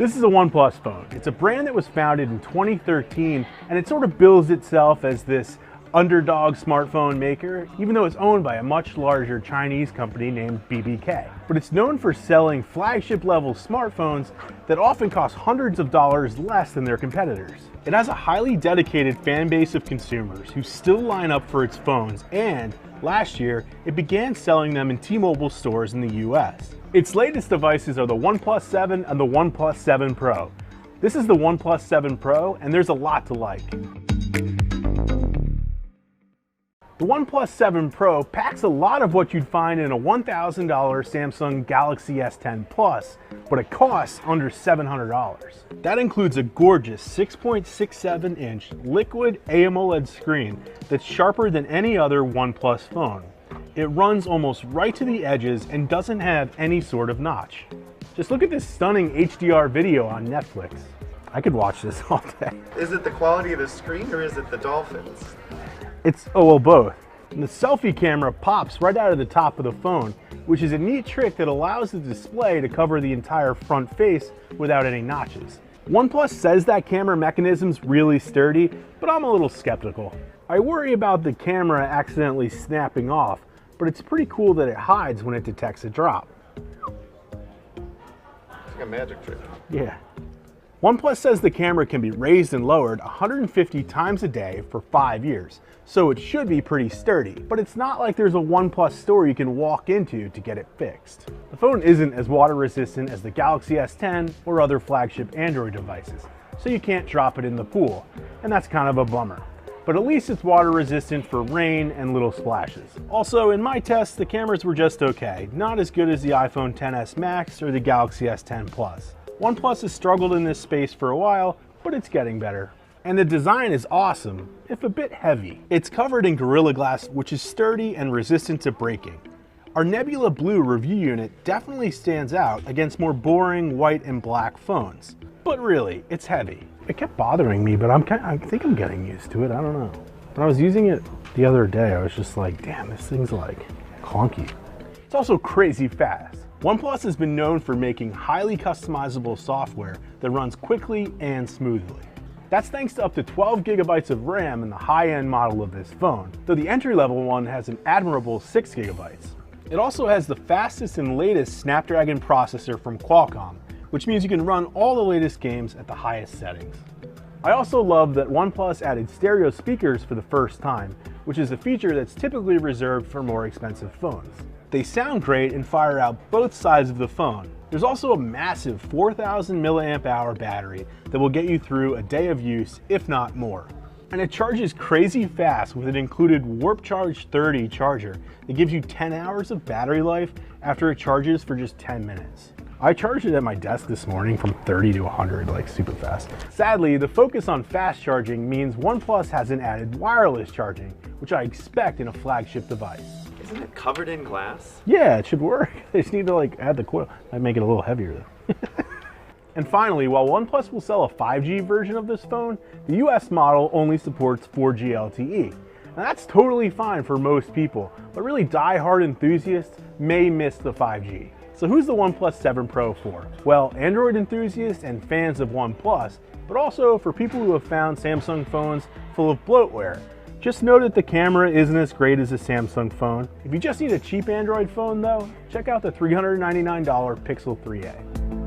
This is a OnePlus phone. It's a brand that was founded in 2013, and it sort of bills itself as this underdog smartphone maker, even though it's owned by a much larger Chinese company named BBK. But it's known for selling flagship level smartphones that often cost hundreds of dollars less than their competitors. It has a highly dedicated fan base of consumers who still line up for its phones, and last year, it began selling them in T-Mobile stores in the US. Its latest devices are the OnePlus 7 and the OnePlus 7 Pro. This is the OnePlus 7 Pro, and there's a lot to like. The OnePlus 7 Pro packs a lot of what you'd find in a $1,000 Samsung Galaxy S10 Plus, but it costs under $700. That includes a gorgeous 6.67-inch liquid AMOLED screen that's sharper than any other OnePlus phone. It runs almost right to the edges and doesn't have any sort of notch. Just look at this stunning HDR video on Netflix. I could watch this all day. Is it the quality of the screen or is it the dolphins? Well, both. And the selfie camera pops right out of the top of the phone, which is a neat trick that allows the display to cover the entire front face without any notches. OnePlus says that camera mechanism's really sturdy, but I'm a little skeptical. I worry about the camera accidentally snapping off, but it's pretty cool that it hides when it detects a drop. It's like a magic trick. Yeah. OnePlus says the camera can be raised and lowered 150 times a day for 5 years, so it should be pretty sturdy, but it's not like there's a OnePlus store you can walk into to get it fixed. The phone isn't as water resistant as the Galaxy S10 or other flagship Android devices, so you can't drop it in the pool, and that's kind of a bummer. But at least it's water resistant for rain and little splashes. Also, in my tests, the cameras were just okay, not as good as the iPhone XS Max or the Galaxy S10 Plus. OnePlus has struggled in this space for a while, but it's getting better. And the design is awesome, if a bit heavy. It's covered in Gorilla Glass, which is sturdy and resistant to breaking. Our Nebula Blue review unit definitely stands out against more boring white and black phones. But really, it's heavy. It kept bothering me, but I think I'm getting used to it, I don't know. When I was using it the other day, I was just like, damn, this thing's like clunky. It's also crazy fast. OnePlus has been known for making highly customizable software that runs quickly and smoothly. That's thanks to up to 12 gigabytes of RAM in the high-end model of this phone, though the entry-level one has an admirable 6 gigabytes. It also has the fastest and latest Snapdragon processor from Qualcomm, which means you can run all the latest games at the highest settings. I also love that OnePlus added stereo speakers for the first time, which is a feature that's typically reserved for more expensive phones. They sound great and fire out both sides of the phone. There's also a massive 4,000 milliamp hour battery that will get you through a day of use, if not more. And it charges crazy fast with an included Warp Charge 30 charger that gives you 10 hours of battery life after it charges for just 10 minutes. I charged it at my desk this morning from 30 to 100, like super fast. Sadly, the focus on fast charging means OnePlus hasn't added wireless charging, which I expect in a flagship device. Isn't it covered in glass? Yeah, it should work. They just need to add the coil. Might make it a little heavier though. And finally, while OnePlus will sell a 5G version of this phone, the US model only supports 4G LTE. Now that's totally fine for most people, but really die-hard enthusiasts may miss the 5G. So who's the OnePlus 7 Pro for? Well, Android enthusiasts and fans of OnePlus, but also for people who have found Samsung phones full of bloatware. Just know that the camera isn't as great as a Samsung phone. If you just need a cheap Android phone though, check out the $399 Pixel 3a.